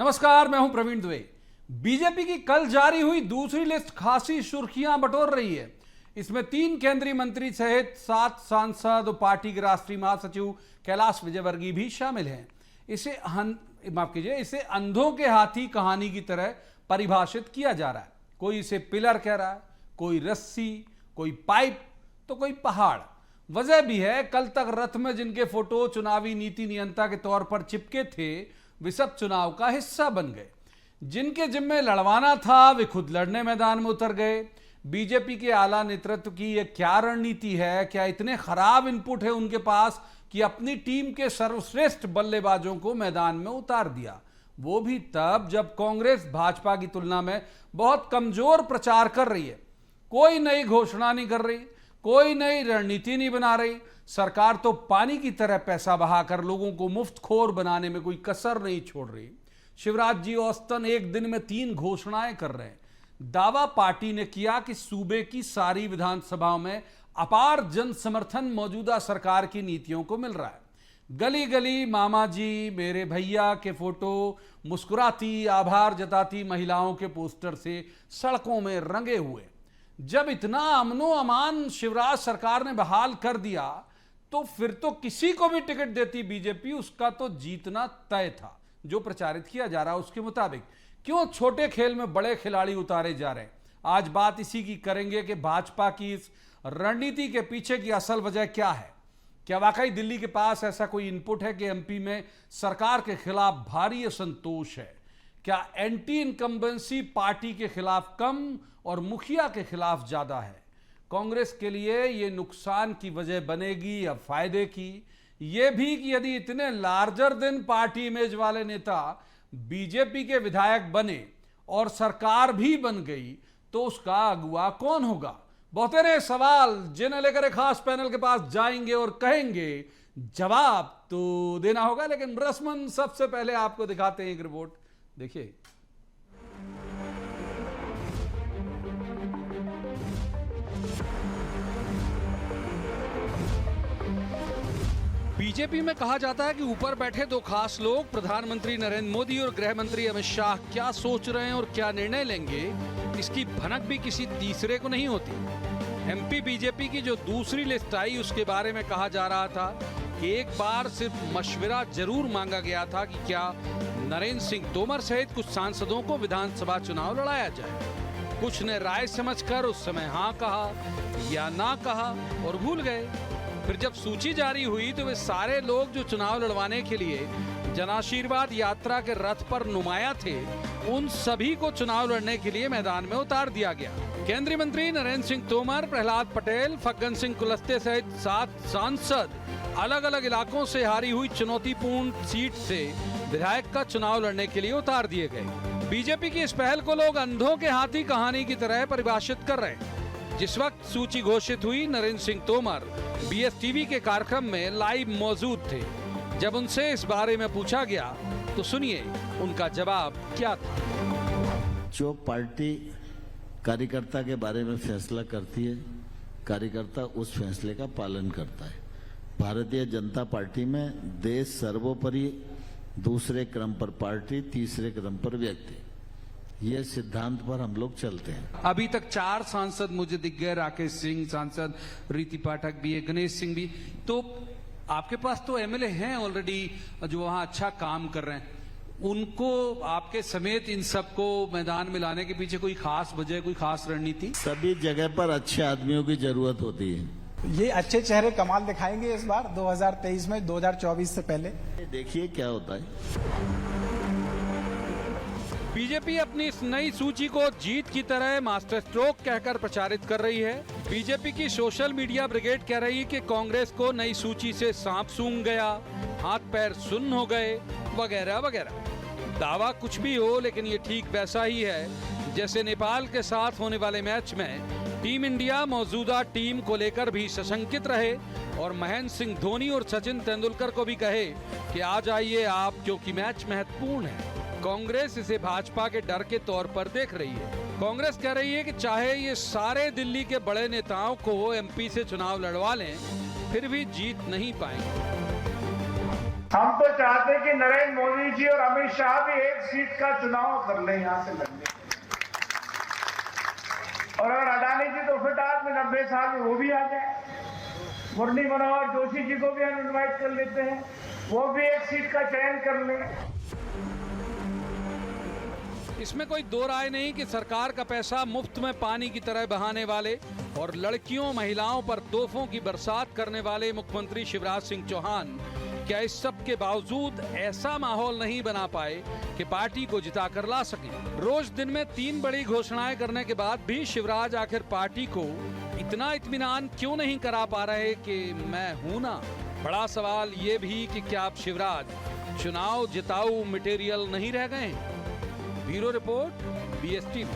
नमस्कार, मैं हूं प्रवीण दुबे। बीजेपी की कल जारी हुई दूसरी लिस्ट खासी सुर्खियां बटोर रही है। इसमें 3 केंद्रीय मंत्री सहित 7 सांसद और पार्टी के राष्ट्रीय महासचिव कैलाश विजयवर्गीय भी शामिल हैं। इसे अंधों के हाथी कहानी की तरह परिभाषित किया जा रहा है। कोई इसे पिलर कह रहा है, कोई रस्सी, कोई पाइप तो कोई पहाड़। वजह भी है, कल तक रथ में जिनके फोटो चुनावी नीति नियंता के तौर पर चिपके थे वे सब चुनाव का हिस्सा बन गए। जिनके जिम्मे लड़वाना था वे खुद लड़ने मैदान में उतर गए। बीजेपी के आला नेतृत्व की यह क्या रणनीति है? क्या इतने खराब इनपुट है उनके पास कि अपनी टीम के सर्वश्रेष्ठ बल्लेबाजों को मैदान में उतार दिया, वो भी तब जब कांग्रेस भाजपा की तुलना में बहुत कमजोर प्रचार कर रही है। कोई नई घोषणा नहीं कर रही, कोई नई रणनीति नहीं बना रही। सरकार तो पानी की तरह पैसा बहाकर लोगों को मुफ्तखोर बनाने में कोई कसर नहीं छोड़ रही। शिवराज जी औसतन एक दिन में 3 घोषणाएं कर रहे हैं। दावा पार्टी ने किया कि सूबे की सारी विधानसभाओं में अपार जन समर्थन मौजूदा सरकार की नीतियों को मिल रहा है। गली गली मामा जी, मेरे भैया के फोटो, मुस्कुराती आभार जताती महिलाओं के पोस्टर से सड़कों में रंगे हुए। जब इतना अमनो अमान शिवराज सरकार ने बहाल कर दिया तो फिर तो किसी को भी टिकट देती बीजेपी, उसका तो जीतना तय था। जो प्रचारित किया जा रहा है उसके मुताबिक क्यों छोटे खेल में बड़े खिलाड़ी उतारे जा रहे हैं। आज बात इसी की करेंगे कि भाजपा की इस रणनीति के पीछे की असल वजह क्या है। क्या वाकई दिल्ली के पास ऐसा कोई इनपुट है कि एमपी में सरकार के खिलाफ भारी असंतोष है? क्या एंटी इनकम्बेंसी पार्टी के खिलाफ कम और मुखिया के खिलाफ ज्यादा है? कांग्रेस के लिए यह नुकसान की वजह बनेगी या फायदे की? यह भी कि यदि इतने लार्जर देन पार्टी इमेज वाले नेता बीजेपी के विधायक बने और सरकार भी बन गई तो उसका अगुवा कौन होगा? बहुतेरे सवाल जिन्हें लेकर एक खास पैनल के पास जाएंगे और कहेंगे जवाब तो देना होगा। लेकिन रस्मन सबसे पहले आपको दिखाते हैं एक रिपोर्ट, देखिए। बीजेपी में कहा जाता है कि ऊपर बैठे 2 खास लोग प्रधानमंत्री नरेंद्र मोदी और गृह मंत्री अमित शाह क्या सोच रहे हैं और क्या निर्णय लेंगे, इसकी भनक भी किसी तीसरे को नहीं होती। एमपी बीजेपी की जो दूसरी लिस्ट आई उसके बारे में कहा जा रहा था कि एक बार सिर्फ मशविरा जरूर मांगा गया था कि क्या नरेंद्र सिंह तोमर सहित कुछ सांसदों को विधानसभा चुनाव लड़ाया जाए। कुछ ने राय समझकर उस समय हाँ कहा या ना कहा और भूल गए। फिर जब सूची जारी हुई तो वे सारे लोग जो चुनाव लड़वाने के लिए जनाशीर्वाद यात्रा के रथ पर नुमाया थे, उन सभी को चुनाव लड़ने के लिए मैदान में उतार दिया गया। केंद्रीय मंत्री नरेंद्र सिंह तोमर, प्रहलाद पटेल, फग्गन सिंह कुलस्ते सहित 7 सांसद अलग अलग इलाकों से हारी हुई चुनौतीपूर्ण सीट से विधायक का चुनाव लड़ने के लिए उतार दिए गए। बीजेपी की इस पहल को लोग अंधों के हाथी कहानी की तरह परिभाषित कर रहे हैं। जिस वक्त सूची घोषित हुई, नरेंद्र सिंह तोमर बीएसटीवी के कार्यक्रम में लाइव मौजूद थे। जब उनसे इस बारे में पूछा गया तो सुनिए उनका जवाब क्या था। जो पार्टी कार्यकर्ता के बारे में फैसला करती है, कार्यकर्ता उस फैसले का पालन करता है। भारतीय जनता पार्टी में देश सर्वोपरि, दूसरे क्रम पर पार्टी, तीसरे क्रम पर व्यक्ति, ये सिद्धांत पर हम लोग चलते हैं। अभी तक 4 सांसद मुझे दिख गए, राकेश सिंह सांसद, रीति पाठक भी है, गणेश सिंह भी। तो आपके पास तो एमएलए हैं ऑलरेडी जो वहां अच्छा काम कर रहे हैं। उनको आपके समेत इन सबको मैदान में लाने के पीछे कोई खास वजह, कोई खास रणनीति? सभी जगह पर अच्छे आदमियों की जरूरत होती है। ये अच्छे चेहरे कमाल दिखाएंगे इस बार 2023 में, 2024 से पहले। देखिए क्या होता है। बीजेपी अपनी इस नई सूची को जीत की तरह मास्टर स्ट्रोक कहकर प्रचारित कर रही है। बीजेपी की सोशल मीडिया ब्रिगेड कह रही है कि कांग्रेस को नई सूची से सांप सूंघ गया, हाथ पैर सुन्न हो गए, वगैरह वगैरह। दावा कुछ भी हो, लेकिन ये ठीक वैसा ही है जैसे नेपाल के साथ होने वाले मैच में टीम इंडिया मौजूदा टीम को लेकर भी सशंकित रहे और महेंद्र सिंह धोनी और सचिन तेंदुलकर को भी कहे कि आ जाइए आप, क्योंकि मैच महत्वपूर्ण है। कांग्रेस इसे भाजपा के डर के तौर पर देख रही है। कांग्रेस कह रही है कि चाहे ये सारे दिल्ली के बड़े नेताओं को एमपी से चुनाव लड़वा लें, फिर भी जीत नहीं पाएंगे। हम तो चाहते कि नरेंद्र मोदी जी और अमित शाह भी एक सीट का चुनाव कर लें यहां से लड़ने, और अगर अडानी जी तो फिट आदमी 90 साल में वो भी आ जाए, मुरली मनोहर जोशी जी को भी हम इन्वाइट कर लेते हैं, वो भी एक सीट का चयन कर लें। इसमें कोई दो राय नहीं कि सरकार का पैसा मुफ्त में पानी की तरह बहाने वाले और लड़कियों महिलाओं पर तोहफों की बरसात करने वाले मुख्यमंत्री शिवराज सिंह चौहान क्या इस सब के बावजूद ऐसा माहौल नहीं बना पाए कि पार्टी को जिताकर ला सके। रोज दिन में 3 बड़ी घोषणाएं करने के बाद भी शिवराज आखिर पार्टी को इतना इत्मीनान क्यों नहीं करा पा रहे कि मैं हूं ना। बड़ा सवाल ये भी कि क्या आप शिवराज चुनाव जिताऊ मटेरियल नहीं रह गए। Bureau report, BST।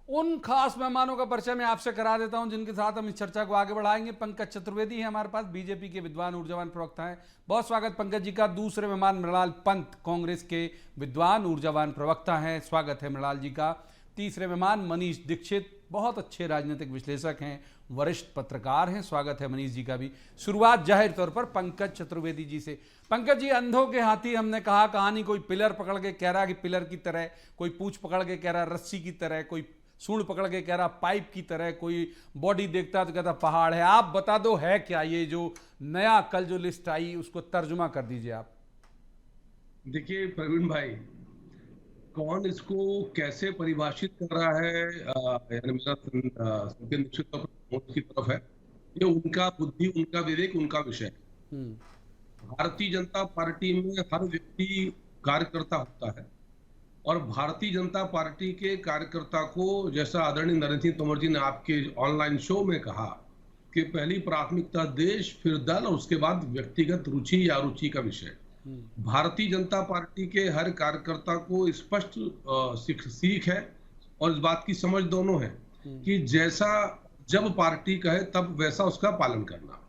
उन खास मेहमानों का परिचय मैं आपसे करा देता हूं जिनके साथ हम इस चर्चा को आगे बढ़ाएंगे। पंकज चतुर्वेदी हैं हमारे पास, बीजेपी के विद्वान ऊर्जावान प्रवक्ता हैं। बहुत स्वागत पंकज जी का। दूसरे मेहमान मृणाल पंत, कांग्रेस के विद्वान ऊर्जावान प्रवक्ता हैं, स्वागत है मृणाल जी का। तीसरे मेहमान मनीष दीक्षित, बहुत अच्छे राजनीतिक विश्लेषक हैं, वरिष्ठ पत्रकार हैं, स्वागत है मनीष जी का भी। शुरुआत जाहिर तौर पर पंकज चतुर्वेदी जी से। पंकज जी, अंधों के हाथी हमने कहा, कहानी कोई पिलर पकड़ के कह रहा कि पिलर की तरह, कोई पूंछ पकड़ के कह रहा रस्सी की तरह, कोई सूंड पकड़ के कह रहा पाइप की तरह, कोई बॉडी देखता तो कहता पहाड़ है। आप बता दो है क्या ये जो नया कल जो लिस्ट आई, उसको तर्जुमा कर दीजिए आप। देखिए प्रवीण भाई, कौन इसको कैसे परिभाषित कर रहा है, यानी मेरा संकेत निश्चित तौर पर की तरफ है। ये उनका बुद्धि, उनका विवेक, उनका विषय है। भारतीय जनता पार्टी में हर व्यक्ति कार्यकर्ता होता है और भारतीय जनता पार्टी के कार्यकर्ता को, जैसा आदरणीय नरेंद्र सिंह तोमर जी ने आपके ऑनलाइन शो में कहा कि पहली प्राथमिकता देश, फिर दल और उसके बाद व्यक्तिगत रुचि या रुचि का विषय। भारतीय जनता पार्टी के हर कार्यकर्ता को स्पष्ट सीख है और इस बात की समझ दोनों है कि जैसा जब पार्टी कहे तब वैसा उसका पालन करना।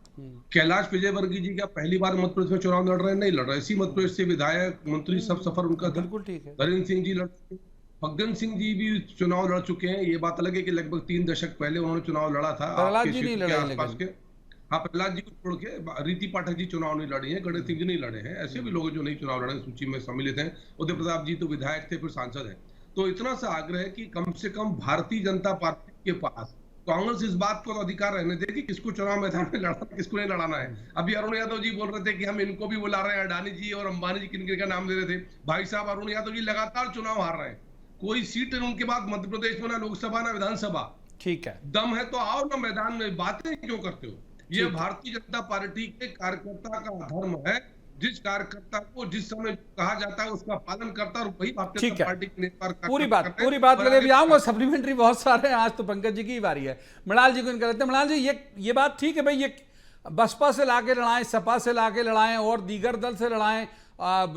कैलाश विजयवर्गीय जी का पहली बार मध्य प्रदेश में चुनाव लड़ रहे हैं, नहीं लड़ रहे। इसी मध्य प्रदेश से विधायक, मंत्री सब सफर उनका था। बिल्कुल ठीक है। नरेंद्र सिंह जी लड़ चुके, फग्गन सिंह जी भी चुनाव लड़ चुके हैं। ये बात अलग है कि लगभग 3 दशक पहले उन्होंने चुनाव लड़ा था प्रहलाद जी नहीं लड़े आसपास के। हाँ, प्रहलाद जी को छोड़ के रीति पाठक जी चुनाव नहीं लड़ी है, गणेश सिंह जी नहीं लड़े हैं। ऐसे भी लोग जो नहीं चुनाव लड़े सूची में सम्मिलित हैं। उदय प्रताप जी तो विधायक थे, फिर सांसद हैं। तो इतना सा आग्रह है कि कम से कम भारतीय जनता पार्टी के पास कांग्रेस इस बात को अधिकार रहने दे कि किसको चुनाव मैदान में लड़ाना, किसको नहीं लड़ाना है। अभी अरुण यादव जी बोल रहे थे कि हम इनको भी बुला रहे हैं, अडानी जी और अंबानी जी किन का नाम ले रहे थे। भाई साहब, अरुण यादव जी लगातार चुनाव हार रहे हैं, कोई सीट उनके बाद मध्य प्रदेश में ना लोकसभा ना विधानसभा। ठीक है, दम है तो आओ ना मैदान में, बातें क्यों करते हो। ये भारतीय जनता पार्टी के कार्यकर्ता का धर्म है। जिस कार्यकर्ता को जिस समय कहा जाता है उसका पालन करता है और वही भारतीय जनता पार्टी के नेता। पूरी बात लेके भी आऊंगा। सप्लीमेंट्री बहुत सारे हैं, आज तो पंकज जी की बारी है। मृणाल जी को इनका लेते हैं। मृणाल जी, ये बात ठीक है भाई, ये बसपा से लाके लड़ाएं, सपा से लाके लड़ाएं और दीगर दल से लड़ाएं,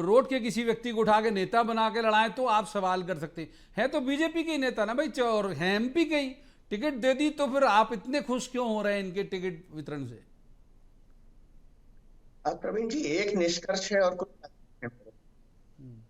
रोड के किसी व्यक्ति को उठा के नेता बना के लड़ाएं, तो आप सवाल कर सकते हैं तो बीजेपी के नेता ना भाई, और है MP के ही, टिकट दे दी तो फिर आप इतने खुश क्यों हो रहे हैं इनके टिकट वितरण से। प्रवीण जी, एक निष्कर्ष है और कुछ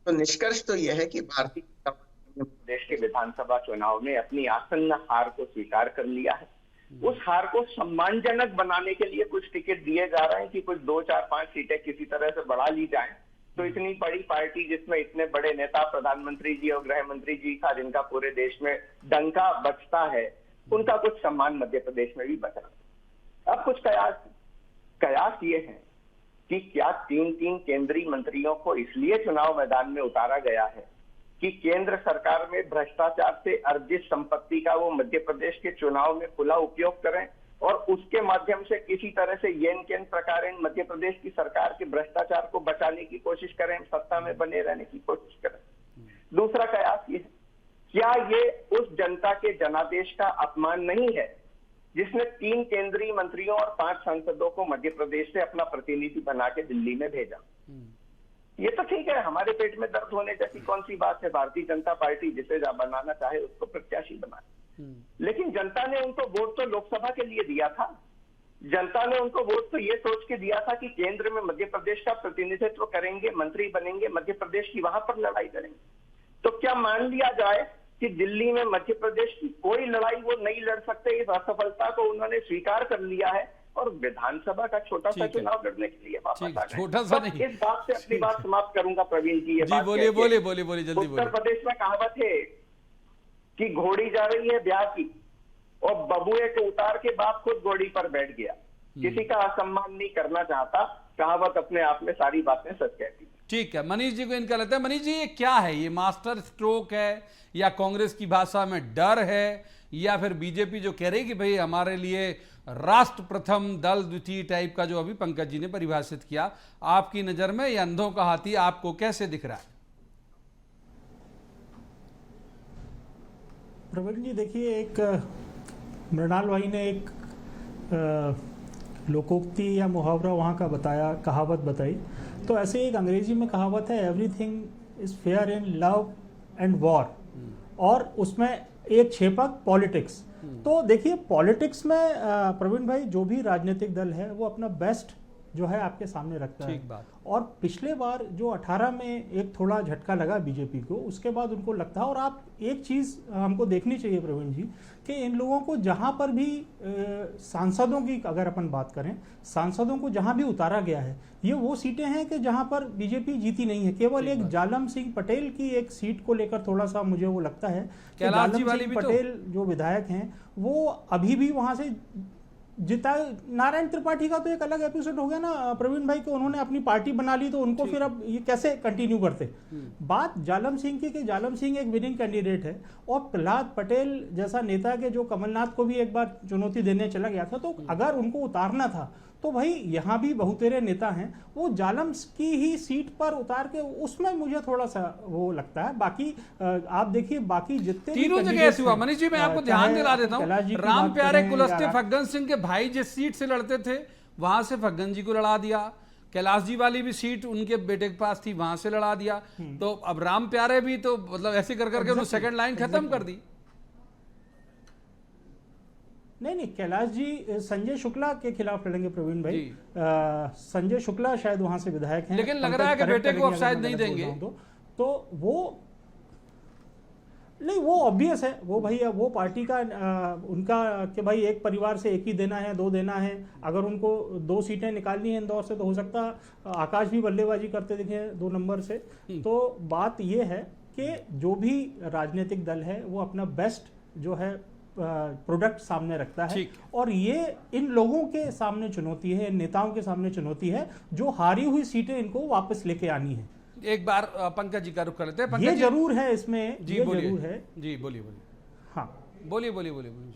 तो निष्कर्ष तो यह है कि भारतीय जनता पार्टी ने प्रदेश के विधानसभा चुनाव में अपनी आसन्न हार को स्वीकार कर लिया है। उस हार को सम्मानजनक बनाने के लिए कुछ टिकट दिए जा रहे हैं कि कुछ 2, 4, 5 सीटें किसी तरह से बढ़ा ली जाएं। तो इतनी बड़ी पार्टी जिसमें इतने बड़े नेता, प्रधानमंत्री जी और गृह मंत्री जी का, जिनका पूरे देश में डंका बजता है, उनका कुछ सम्मान मध्य प्रदेश में भी बच रहा है। अब कुछ कयास ये है कि क्या 3 केंद्रीय मंत्रियों को इसलिए चुनाव मैदान में उतारा गया है कि केंद्र सरकार में भ्रष्टाचार से अर्जित संपत्ति का वो मध्य प्रदेश के चुनाव में खुला उपयोग करें और उसके माध्यम से किसी तरह से येन केन प्रकार मध्य प्रदेश की सरकार के भ्रष्टाचार को बचाने की कोशिश करें, सत्ता में बने रहने की कोशिश करें। दूसरा कयास ये है, क्या ये उस जनता के जनादेश का अपमान नहीं है जिसने 3 केंद्रीय मंत्रियों और 5 सांसदों को मध्य प्रदेश से अपना प्रतिनिधि बना के दिल्ली में भेजा। ये तो ठीक है, हमारे पेट में दर्द होने जैसी कौन सी बात है। भारतीय जनता पार्टी जिसे बनाना चाहे उसको प्रत्याशी बनाए, लेकिन जनता ने उनको वोट तो लोकसभा के लिए दिया था। जनता ने उनको वोट तो ये सोच के दिया था कि केंद्र में मध्य प्रदेश का प्रतिनिधित्व करेंगे, मंत्री बनेंगे, मध्य प्रदेश की वहां पर लड़ाई करेंगे। तो क्या मान लिया जाए कि दिल्ली में मध्य प्रदेश की कोई लड़ाई वो नहीं लड़ सकते? इस असफलता को उन्होंने स्वीकार कर लिया है और विधानसभा का छोटा सा ठीक है। चुनाव लड़ने के लिए वापस ठीक आ है, गए। छोटा सा बस नहीं। इस बात से अपनी बात समाप्त करूंगा प्रवीण जी। ये जी बात बोलिए कहके, बोलिए बोलिए बोलिए जल्दी उत्तर बोलिए। प्रदेश में कहावत है कि घोड़ी जा रही है ब्याह की और बबुए को उतार के बाप खुद घोड़ी पर बैठ गया। किसी का असम्मान नहीं करना चाहता। कहावत अपने आप में सारी बातें सच कहती है। ठीक है, मनीष जी को इनका लेते हैं। मनीष जी, ये क्या है? ये मास्टर स्ट्रोक है या कांग्रेस की भाषा में डर है, या फिर बीजेपी जो कह रही कि भाई हमारे लिए राष्ट्र प्रथम दल द्वितीय टाइप का जो अभी पंकज जी ने परिभाषित किया, आपकी नजर में ये अंधों का हाथी आपको कैसे दिख रहा है? प्रवीण जी देखिए, एक मृणाल भाई ने एक लोकोक्ति या मुहावरा वहाँ का बताया, कहावत बताई। तो ऐसे एक अंग्रेजी में कहावत है, everything is fair in love and war, और उसमें एक छेपक पॉलिटिक्स। तो देखिए पॉलिटिक्स में प्रवीण भाई जो भी राजनीतिक दल है वो अपना बेस्ट जो है आपके सामने रखता है। ठीक बात। और पिछले बार जो 18 में एक थोड़ा झटका लगा बीजेपी को, उसके बाद उनको लगता है, और आप एक चीज हमको देखनी चाहिए प्रवीण जी कि इन लोगों को जहां पर भी सांसदों की अगर अपन बात करें, सांसदों को जहां भी उतारा गया है, ये वो सीटें हैं कि जहां पर बीजेपी जीती नहीं है। केवल एक जालम सिंह पटेल की एक सीट को लेकर थोड़ा सा मुझे वो लगता है कि कैलाश जी जालम वाली सिंह भी तो- पटेल जो विधायक हैं वो अभी भी वहां से जिता। नारायण त्रिपाठी का तो एक अलग एपिसोड हो गया ना प्रवीण भाई, कि उन्होंने अपनी पार्टी बना ली, तो उनको फिर अब ये कैसे कंटिन्यू करते। बात जालम सिंह की कि जालम सिंह एक विनिंग कैंडिडेट है, और प्रहलाद पटेल जैसा नेता के जो कमलनाथ को भी एक बार चुनौती देने चला गया था, तो अगर उनको उतारना था तो भाई यहाँ भी बहुतेरे नेता हैं, वो जालम की ही सीट पर उतार के, उसमें मुझे थोड़ा सा वो लगता है। बाकी आप देखिए बाकी जितने भी तीनों जगह candidates ऐसे हुआ। हैं, मनीष जी, मैं आपको चाहे ध्यान दिला देता कैलाश जी हूँ, की राम बात प्यारे करें कुलस्ते या- फग्गन सिंह के भाई जिस सीट से लड़ते थे वहां से फग्गन जी को लड़ा दिया। कैलाश जी वाली भी सीट उनके बेटे के पास थी, वहां से लड़ा दिया। तो अब राम प्यारे भी तो मतलब ऐसे कर करके उन्होंने सेकंड लाइन खत्म कर दी। नहीं, कैलाश जी संजय शुक्ला के खिलाफ लड़ेंगे प्रवीण भाई। जी। संजय शुक्ला शायद वहां से विधायक हैं, लेकिन लग रहा है कि correct बेटे को अब करेंगे शायद अगर मैं नहीं गलत बोल देंगे। रहा हूं तो वो नहीं, वो ऑब्वियस है, वो भाई वो पार्टी का उनका कि भाई एक परिवार से एक ही देना है, दो देना है। अगर उनको 2 सीटें निकालनी है इंदौर से, तो हो सकता आकाश भी बल्लेबाजी करते दिखे 2 नंबर से। तो बात ये है कि जो भी राजनीतिक दल है वो अपना बेस्ट जो है प्रोडक्ट सामने रखता है, ठीक। और ये इन लोगों के सामने चुनौती है, इन नेताओं के सामने चुनौती है, जो हारी हुई सीटें इनको वापस लेके आनी है। एक बार पंकज जी का रुख कर लेते हैं। ये पंकज जी, जरूर है इसमें, जी ये बोलिए। जरूर है। जी बोलिए बोलिए हाँ, बोलिए बोलिए बोलिए बोलिए।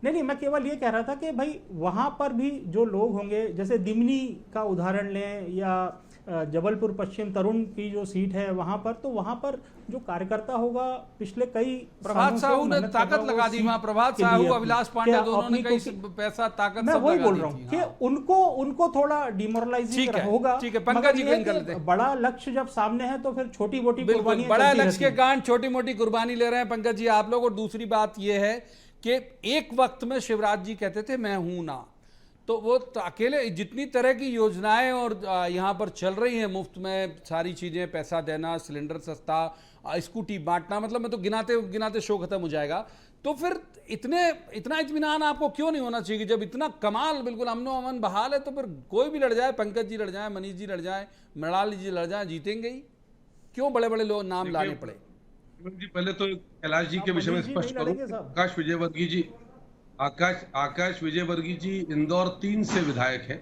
नहीं, मैं केवल ये कह रहा था कि भाई वहां पर भी जो लोग होंगे, जैसे दिमनी का उदाहरण लें या जबलपुर पश्चिम तरुण की जो सीट है वहां पर, तो वहां पर जो कार्यकर्ता होगा पिछले कई प्रभात सालों से साहू ने मेहनत कर रहा ताकत है, लगा वो दी सीट वहां। प्रभात के लिए साहू, अपनी- अभिलाष पांडे क्या दोनों ने अपनी कई को- पैसा ताकत मैं सब वही लगा बोल दी रहा हूँ थी। कि हाँ। उनको थोड़ा डिमोरलाइजिंग ठीक है, होगा। ठीक है, पंकज मगर जी ये को इनका कि लेते हैं। बड़ा लक्ष्य जब सामने है तो फिर छोटी मोटी बिल्कुल, बड़ा लक्ष्य के कारण छोटी मोटी कुर्बानी ले रहे हैं पंकज जी आप लोग। और दूसरी बात यह है कि एक वक्त में शिवराज जी कहते थे मैं हूं ना, तो वो अकेले जितनी तरह की योजनाएं और यहाँ पर चल रही हैं, मुफ्त में सारी चीजें, पैसा देना, सिलेंडर सस्ता, स्कूटी बांटना, मतलब मैं तो गिनाते गिनाते शो खत्म हो जाएगा। तो फिर इतना इत्मीनान आपको क्यों नहीं होना चाहिए? जब इतना कमाल बिल्कुल अमनो अमन बहाल है, तो फिर कोई भी लड़ जाए, पंकज जी लड़ जाए, मनीष जी लड़ जाए, मृणाल जी लड़ जाए, जीतेंगे ही। क्यों बड़े बड़े लोग नाम लाने पड़े? जी पहले तो कैलाश जी के विषय में स्पष्ट करूं, आकाश विजयवर्गीय जी, आकाश विजयवर्गीय जी इंदौर 3 से विधायक हैं।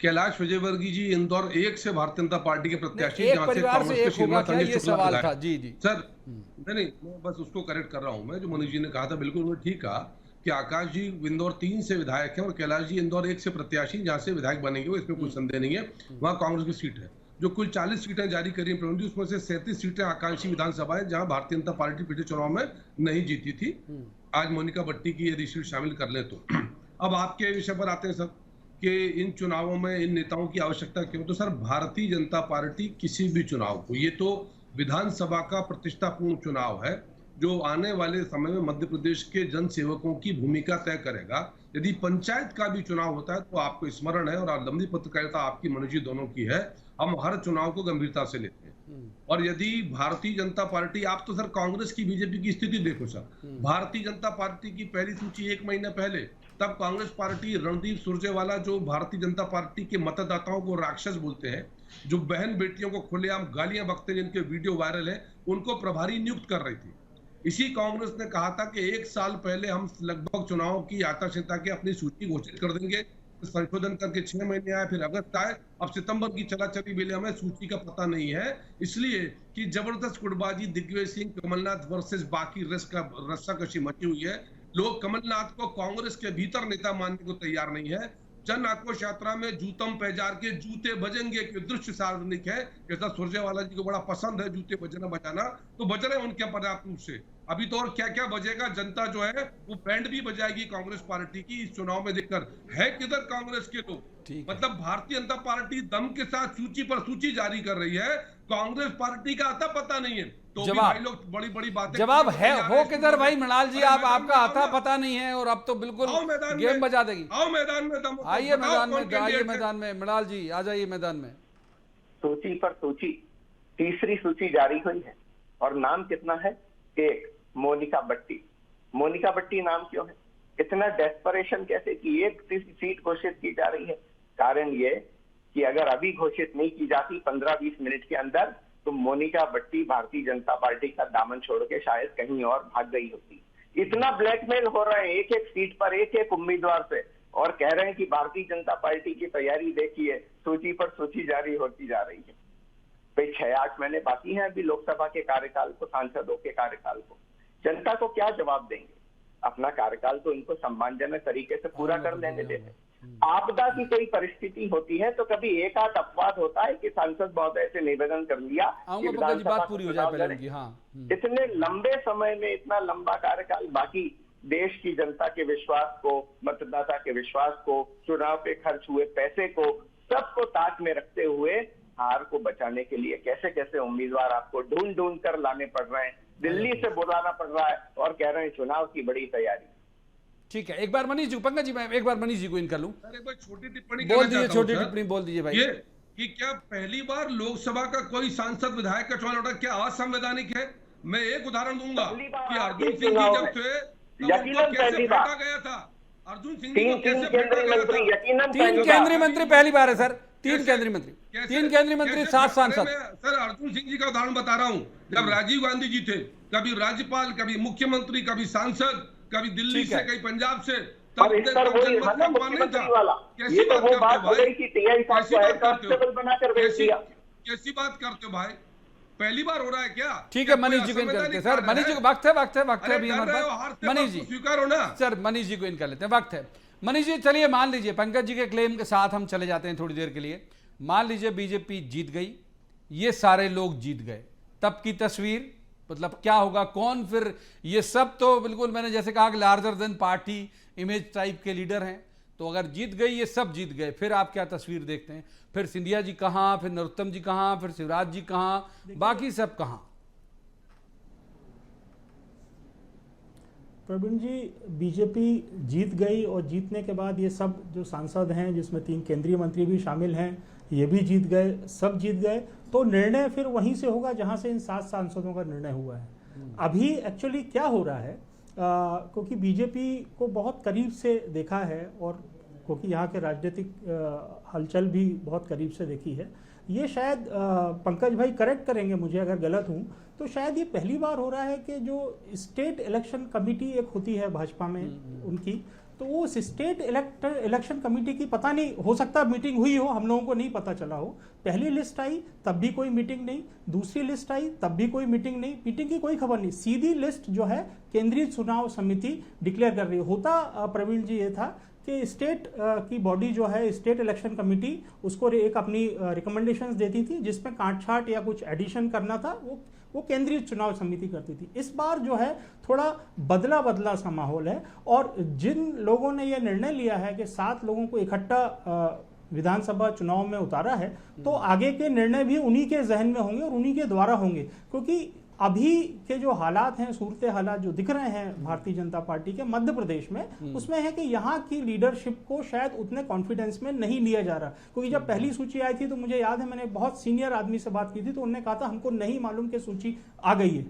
कैलाश विजयवर्गीय जी इंदौर 1 से भारतीय जनता पार्टी के प्रत्याशी, एक जहां से परिवार से कांग्रेस के एक होगा श्रीमान क्या, संजय ये शुक्ला सवाल था। विधायक। जी जी सर नहीं, मैं बस उसको करेक्ट कर रहा हूं। मैं जो मनीष जी ने कहा था बिल्कुल उन्होंने ठीक कहा कि आकाश जी इंदौर 3 से विधायक हैं और कैलाश जी इंदौर 1 से प्रत्याशी, जहां से विधायक बनेंगे वो, इसमें कोई संदेह नहीं है। वहां कांग्रेस की सीट है जो कुल 40 सीटें जारी करी हैं प्रवीण जी, उसमें से 37 सीटें आकांक्षी विधानसभा है जहां भारतीय जनता पार्टी पिछले चुनाव में नहीं जीती थी। आज मोनिका भट्टी की यदि सीट शामिल कर ले तो। अब आपके विषय पर आते हैं सर कि इन चुनावों में इन नेताओं की आवश्यकता क्यों? तो सर भारतीय जनता पार्टी किसी भी चुनाव को, ये तो विधानसभा का प्रतिष्ठापूर्ण चुनाव है, जो आने वाले समय में मध्य प्रदेश के जन सेवकों की भूमिका तय करेगा। यदि पंचायत का भी चुनाव होता है तो आपको स्मरण है, और लंबी पत्रकारिता आपकी मनोज जी दोनों की है, हम हर चुनाव को गंभीरता से लेते हैं। और यदि भारतीय जनता पार्टी, आप तो सर कांग्रेस की बीजेपी की स्थिति देखो सर, भारतीय जनता पार्टी की पहली सूची 1 महीना पहले, तब कांग्रेस पार्टी रणदीप सुरजेवाला जो भारतीय जनता पार्टी के मतदाताओं को राक्षस बोलते हैं, जो बहन बेटियों को खुलेआम गालियां बकते हैं, जिनके वीडियो वायरल है, उनको प्रभारी नियुक्त कर रही थी। इसी कांग्रेस ने कहा था कि 1 साल पहले हम लगभग चुनाव की आचार संहिता की अपनी सूची घोषित कर देंगे, संशोधन करके 6 महीने आए, फिर अगस्त आए, अब सितंबर की चला चली बेले हमें सूची का पता नहीं है, इसलिए कि जबरदस्त गुटबाजी, दिग्विजय सिंह, कमलनाथ वर्सेस बाकी रस्साकशी मची हुई है। लोग कमलनाथ को कांग्रेस के भीतर नेता मानने को तैयार नहीं है। जन आक्रोश यात्रा में जूतम पैजार के जूते बजेंगे के दृश्य सार्वजनिक है, जैसा सुरजेवाला जी को बड़ा पसंद है जूते बजना बजाना, तो बज रहे उनके पर्याप्त रूप से। अभी तो और क्या क्या बजेगा, जनता जो है वो बैंड भी बजाएगी कांग्रेस पार्टी की इस चुनाव में देखकर। है किधर कांग्रेस के लोग? मतलब भारतीय जनता पार्टी दम के साथ सूची पर सूची जारी कर रही है, कांग्रेस पार्टी का आता पता नहीं है। तो भी भाई लोग बड़ी बड़ी बातें, जवाब है हो किधर भाई मृणाल जी? आप आपका आता पता नहीं है और अब तो बिल्कुल गेम बजा देगी। आओ मैदान में, आइए मैदान में, आइए मैदान में, मृणाल जी आ जाइए मैदान में। सूची पर सूची, तीसरी सूची जारी हुई है और नाम कितना है? 1, मोनिका बट्टी। मोनिका बट्टी नाम क्यों है? इतना डेस्परेशन कैसे कि एक सीट घोषित की जा रही है? कारण ये कि अगर अभी घोषित नहीं की जाती 15-20 मिनट के अंदर, तो मोनिका बट्टी भारतीय जनता पार्टी का दामन छोड़ के शायद कहीं और भाग गई होती। इतना ब्लैकमेल हो रहा है एक एक सीट पर एक एक उम्मीदवार से, और कह रहे हैं कि भारतीय जनता पार्टी की तैयारी देखिए, सूची पर सूची जारी होती जा रही है। भाई 6-8 महीने बाकी हैं अभी लोकसभा के कार्यकाल को, सांसदों के कार्यकाल को। जनता को क्या जवाब देंगे? अपना कार्यकाल तो इनको सम्मानजनक तरीके से पूरा कर लेने देते। आपदा की कोई परिस्थिति होती है तो कभी एक आध अपवाद होता है कि सांसद महोदय से निवेदन कर लिया कि विधानसभा पूरी हो जाए पहले उनकी। हाँ, इतने लंबे समय में इतना लंबा कार्यकाल, बाकी देश की जनता के विश्वास को, मतदाता के विश्वास को, चुनाव पे खर्च हुए पैसे को, सबको ताक में रखते हुए हार को बचाने के लिए कैसे कैसे उम्मीदवार आपको ढूंढ ढूंढ कर लाने पड़ रहे हैं, दिल्ली से बुलाना पड़ रहा है और कह रहे हैं चुनाव की बड़ी तैयारी। ठीक है, एक बार मनीष जी, पंकज जी, मैं एक बार मनीष जी को इन कर लूं। छोटी टिप्पणी बोल दीजिए, छोटी टिप्पणी बोल दीजिए भाई। ये कि क्या पहली बार लोकसभा का कोई सांसद विधायक का चुनाव लड़ा, क्या असंवैधानिक है? मैं एक उदाहरण दूंगा कि अर्जुन सिंह जी जब थे यकीनन पहली बार गया था। अर्जुन सिंह तीन केंद्रीय मंत्री, यकीनन 3 केंद्रीय मंत्री पहली बार है सर। 3 केंद्रीय मंत्री, 3 केंद्रीय मंत्री, 7 सांसद। सर अर्जुन सिंह जी का उदाहरण बता रहा हूँ, जब राजीव गांधी जी थे, कभी राज्यपाल, कभी मुख्यमंत्री, कभी सांसद, कभी दिल्ली से, कभी पंजाब से, तब मुख्यमंत्री वाला, ये तो वो बात हो गई कि टीआई साहब को हेड कांस्टेबल बनाकर भेज दिया। कैसी बात करते हो भाई? पहली बार हो रहा है क्या? ठीक है, मनीष जी को इन कर लेते हैं सर। मनीष जी को वक्त है अभी हमारे पास। मनीष जी स्वीकार हो ना सर, मनीष जी को इन कर लेते हैं, वक्त है। मनीष जी चलिए, मान लीजिए पंकज जी के क्लेम के साथ हम चले जाते हैं थोड़ी देर के लिए। मान लीजिए बीजेपी जीत गई, ये सारे लोग जीत गए, तब की तस्वीर मतलब क्या होगा? कौन फिर? ये सब तो बिल्कुल मैंने जैसे कहा कि larger than party image type के लीडर हैं, तो अगर जीत गई, ये सब जीत गए, फिर आप क्या तस्वीर देखते हैं? फिर सिंधिया जी कहाँ, फिर नरोत्तम जी कहाँ, फिर शिवराज जी कहाँ, बाकी सब कहाँ? प्रवीण जी, बीजेपी जीत गई और जीतने के बाद ये सब जो सांसद हैं, जिसमें 3 केंद्रीय मंत्री भी शामिल हैं, ये भी जीत गए, सब जीत गए, तो निर्णय फिर वहीं से होगा जहां से इन 7 सांसदों का निर्णय हुआ है। अभी एक्चुअली क्या हो रहा है, क्योंकि बीजेपी को बहुत करीब से देखा है और क्योंकि यहाँ के राजनीतिक हलचल भी बहुत करीब से देखी है, ये शायद पंकज भाई करेक्ट करेंगे मुझे अगर गलत हूँ, तो शायद ये पहली बार हो रहा है कि जो स्टेट इलेक्शन कमेटी एक होती है भाजपा में उनकी, तो वो स्टेट इलेक्शन कमेटी की पता नहीं, हो सकता मीटिंग हुई हो, हम लोगों को नहीं पता चला हो। पहली लिस्ट आई तब भी कोई मीटिंग नहीं, दूसरी लिस्ट आई तब भी कोई मीटिंग नहीं, मीटिंग की कोई खबर नहीं, सीधी लिस्ट जो है केंद्रीय चुनाव समिति डिक्लेयर कर रही है। होता प्रवीण जी ये था कि स्टेट की बॉडी जो है स्टेट इलेक्शन कमेटी, उसको एक अपनी रिकमेंडेशंस देती थी, जिसमें काट छाट या कुछ एडिशन करना था वो केंद्रीय चुनाव समिति करती थी। इस बार जो है थोड़ा बदला सा माहौल है, और जिन लोगों ने यह निर्णय लिया है कि 7 लोगों को इकट्ठा विधानसभा चुनाव में उतारा है, तो आगे के निर्णय भी उन्हीं के जहन में होंगे और उन्हीं के द्वारा होंगे, क्योंकि अभी के जो हालात हैं, सूरत हालात जो दिख रहे हैं भारतीय जनता पार्टी के मध्य प्रदेश में, उसमें है कि यहाँ की लीडरशिप को शायद उतने कॉन्फिडेंस में नहीं लिया जा रहा। क्योंकि जब पहली सूची आई थी तो मुझे याद है मैंने बहुत सीनियर आदमी से बात की थी, तो उन्होंने कहा था हमको नहीं मालूम कि सूची आ गई है।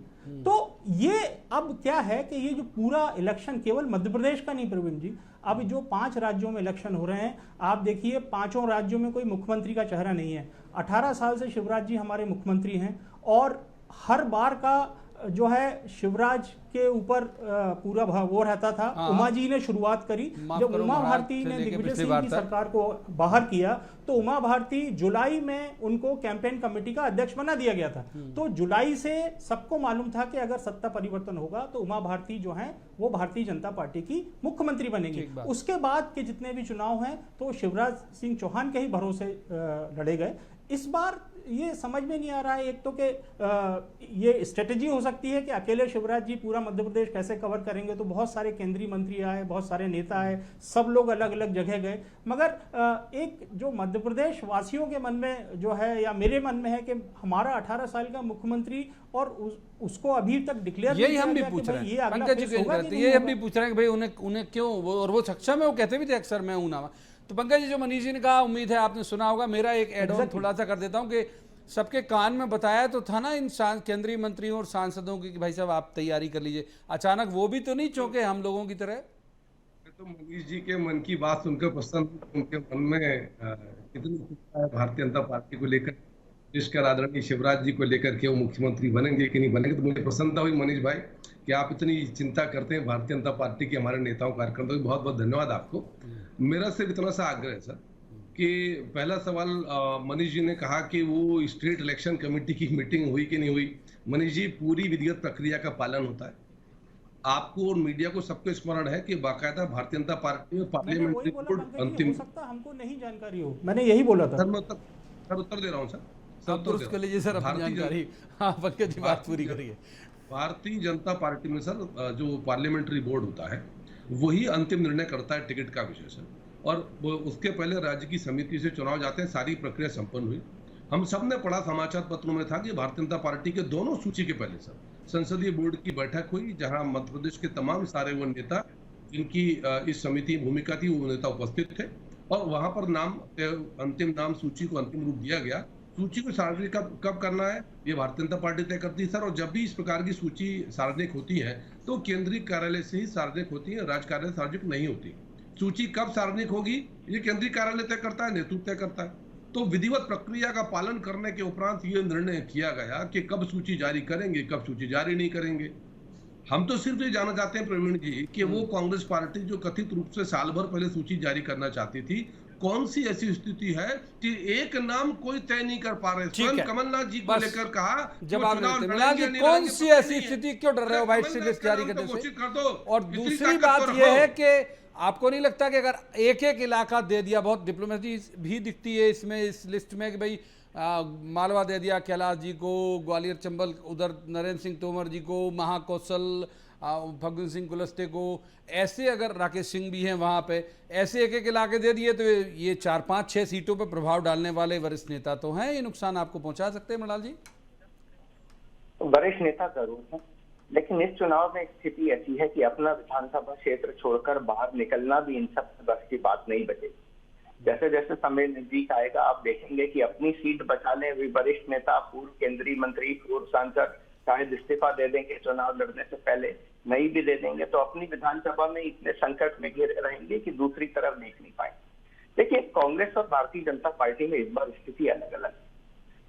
तो ये अब क्या है कि ये जो पूरा इलेक्शन केवल मध्य प्रदेश का नहीं प्रवीण जी, अब जो 5 राज्यों में इलेक्शन हो रहे हैं, आप देखिए 5 राज्यों में कोई मुख्यमंत्री का चेहरा नहीं है। 18 साल से शिवराज जी हमारे मुख्यमंत्री हैं और हर बार का जो है शिवराज के ऊपर पूरा वो रहता था। उमा जी ने शुरुआत करी, जब उमा भारती ने दिग्विजय सिंह की सरकार को बाहर किया तो उमा भारती जुलाई में उनको कैंपेन कमेटी का अध्यक्ष बना दिया गया था। तो जुलाई से सबको मालूम था कि अगर सत्ता परिवर्तन होगा तो उमा भारती जो है वो भारतीय जनता पार्टी की मुख्यमंत्री बनेंगी। उसके बाद के जितने भी चुनाव हैं तो शिवराज सिंह चौहान के ही भरोसे लड़े गए। इस बार ये समझ में नहीं आ रहा है, एक तो कि ये स्ट्रेटेजी हो सकती है कि अकेले शिवराज जी पूरा मध्य प्रदेश कैसे कवर करेंगे, तो बहुत सारे केंद्रीय मंत्री आए, बहुत सारे नेता आए, सब लोग अलग अलग जगह गए, मगर एक जो मध्य प्रदेश वासियों के मन में जो है या मेरे मन में है कि हमारा 18 साल का मुख्यमंत्री और उसको अभी तक डिक्लेयर, यही हम भी पूछ रहे हैं पंकज जी, ये हम भी पूछ रहे हैं कि भाई उन्हें क्यों, और वो सक्षम है, वो कहते भी थे अक्सर मैं हूं ना। तो पंकज जी, जो मनीष जी ने कहा, उम्मीद है आपने सुना होगा। मेरा एक एड ऑन थोड़ा सा कर देता हूं कि सबके कान में बताया तो था ना इन केंद्रीय मंत्रियों और सांसदों की कि भाई साहब आप तैयारी कर लीजिए, अचानक वो भी तो नहीं चौंके हम लोगों की तरह। तो मनीष जी के मन की बात सुनकर पसंद, उनके मन में कितनी चिंता है भारतीय जनता पार्टी को लेकर, जिसका आदरणीय शिवराज जी को लेकर के वो मुख्यमंत्री बनेंगे कि नहीं बनेंगे। तो मुझे प्रसन्नता हुई मनीष भाई कि आप इतनी चिंता करते हैं भारतीय जनता पार्टी के हमारे नेताओं कार्यकर्ताओं की। बहुत बहुत धन्यवाद आपको। मेरा सिर्फ इतना सा आग्रह है सर कि पहला सवाल, मनीष जी ने कहा कि वो स्टेट इलेक्शन कमेटी की मीटिंग हुई कि नहीं हुई। मनीष जी, पूरी विधिवत प्रक्रिया का पालन होता है। आपको और मीडिया को सबको स्मरण है कि बाकायदा भारतीय जनता पार्टी में पार्लियामेंट्री बोर्ड अंतिम, हो सकता हमको नहीं जानकारी हो, मैंने यही बोला था सर। मैं उत्तर दे रहा हूँ सर, दुरुस्त कर लीजिए सर अपनी जानकारी। हाँ पंकज जी, बात पूरी करिए। भारतीय जनता पार्टी में सर जो पार्लियामेंट्री बोर्ड होता है वही अंतिम निर्णय करता है टिकट का विषय सर, और उसके पहले राज्य की समिति से चुनाव जाते हैं। सारी प्रक्रिया संपन्न हुई। हम सब ने पढ़ा, समाचार पत्रों में था कि भारतीय जनता पार्टी के दोनों सूची के पहले सर संसदीय बोर्ड की बैठक हुई, जहां मध्य प्रदेश के तमाम सारे वो नेता जिनकी इस समिति भूमिका थी वो नेता उपस्थित थे, और वहां पर अंतिम नाम सूची को अंतिम रूप दिया गया। सूची को सार्वजनिक कब करना है ये भारतीय जनता पार्टी तय करती है सर, और जब भी इस प्रकार की सूची सार्वजनिक होती है तो केंद्रीय कार्यालय से ही सार्वजनिक होती है, राज्य कार्यालय सार्वजनिक नहीं होती। सूची कब सार्वजनिक होगी ये केंद्रीय कार्यालय तय करता है, नेतृत्व तय करता है। तो विधिवत प्रक्रिया का पालन करने के उपरांत ये निर्णय किया गया कि कब सूची जारी करेंगे, कब सूची जारी नहीं करेंगे। हम तो सिर्फ ये जानना चाहते हैं प्रवीण जी कि वो कांग्रेस पार्टी जो कथित रूप से साल भर पहले सूची जारी करना चाहती थी, कौन सी ऐसी स्थिति है कि एक नाम कोई तय नहीं कर पा रहे। स्वयं कमलनाथ जी को लेकर कहा, जब कौन सी ऐसी स्थिति, क्यों डर रहे हो व्हाइट लिस्ट जारी करने से? और दूसरी बात यह है कि आपको नहीं लगता कि अगर एक एक इलाका दे दिया, बहुत डिप्लोमेसी भी दिखती है इसमें, इस लिस्ट में कि भाई मालवा दे दिया कैलाश जी को, ग्वालियर चंबल उधर नरेंद्र सिंह तोमर जी को, महाकौशल फग्गन सिंह कुलस्ते को, ऐसे अगर राकेश सिंह भी हैं वहाँ पे, ऐसे एक एक इलाके दे दिए तो ये 4, 5, 6 सीटों पे प्रभाव डालने वाले वरिष्ठ नेता तो हैं, ये नुकसान आपको पहुंचा सकते हैं मलाल जी? वरिष्ठ नेता जरूर है, लेकिन इस चुनाव में स्थिति ऐसी है कि अपना विधानसभा क्षेत्र छोड़कर बाहर निकलना भी इन सब बस की बात नहीं बचेगी। जैसे जैसे समय नजदीक आएगा आप देखेंगे कि अपनी सीट बचाने हुए वरिष्ठ नेता, पूर्व केंद्रीय मंत्री, पूर्व सांसद शायद इस्तीफा दे देंगे चुनाव लड़ने से पहले, नहीं भी दे देंगे तो अपनी विधानसभा में इतने संकट में घिरे रहेंगे कि दूसरी तरफ देख नहीं पाएंगे। देखिए, कांग्रेस और भारतीय जनता पार्टी में इस बार स्थिति अलग अलग है।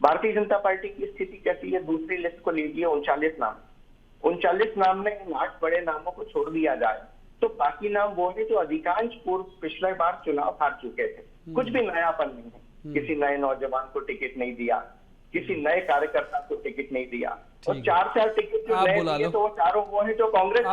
भारतीय जनता पार्टी की स्थिति कैसी है? दूसरी लिस्ट को लीजिए, 39 नाम में इन 8 बड़े नामों को छोड़ दिया जाए तो बाकी नाम वो है जो अधिकांश पूर्व पिछले बार चुनाव हार चुके थे। कुछ भी नयापन नहीं है, किसी नए नौजवान को टिकट नहीं दिया, किसी नए कार्यकर्ता को टिकट नहीं दिया, और 4 टिकट जो नए दिए तो वो चारों वो है जो कांग्रेस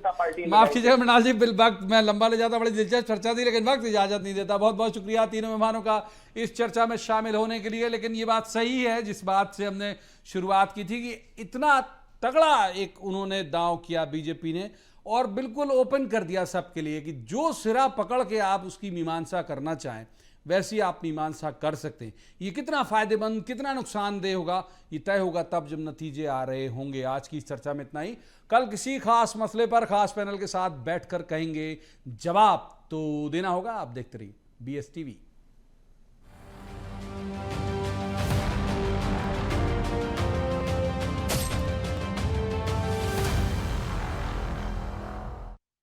पार्टी। माफ कीजिएगा मृणाल जी, वक्त मैं लंबा ले जाता, बड़ी दिलचस्प चर्चा थी लेकिन वक्त इजाजत नहीं देता। बहुत बहुत शुक्रिया तीनों मेहमानों का इस चर्चा में शामिल होने के लिए। लेकिन ये बात सही है जिस बात से हमने शुरुआत की थी कि इतना तगड़ा एक उन्होंने दांव किया बीजेपी ने, और बिल्कुल ओपन कर दिया सबके लिए कि जो सिरा पकड़ के आप उसकी मीमांसा करना चाहें वैसी आप मीमांसा कर सकते हैं। ये कितना फायदेमंद, कितना नुकसानदेह होगा, ये तय होगा तब जब नतीजे आ रहे होंगे। आज की इस चर्चा में इतना ही। कल किसी खास मसले पर खास पैनल के साथ बैठकर कहेंगे, जवाब तो देना होगा। आप देखते रहिए BS TV।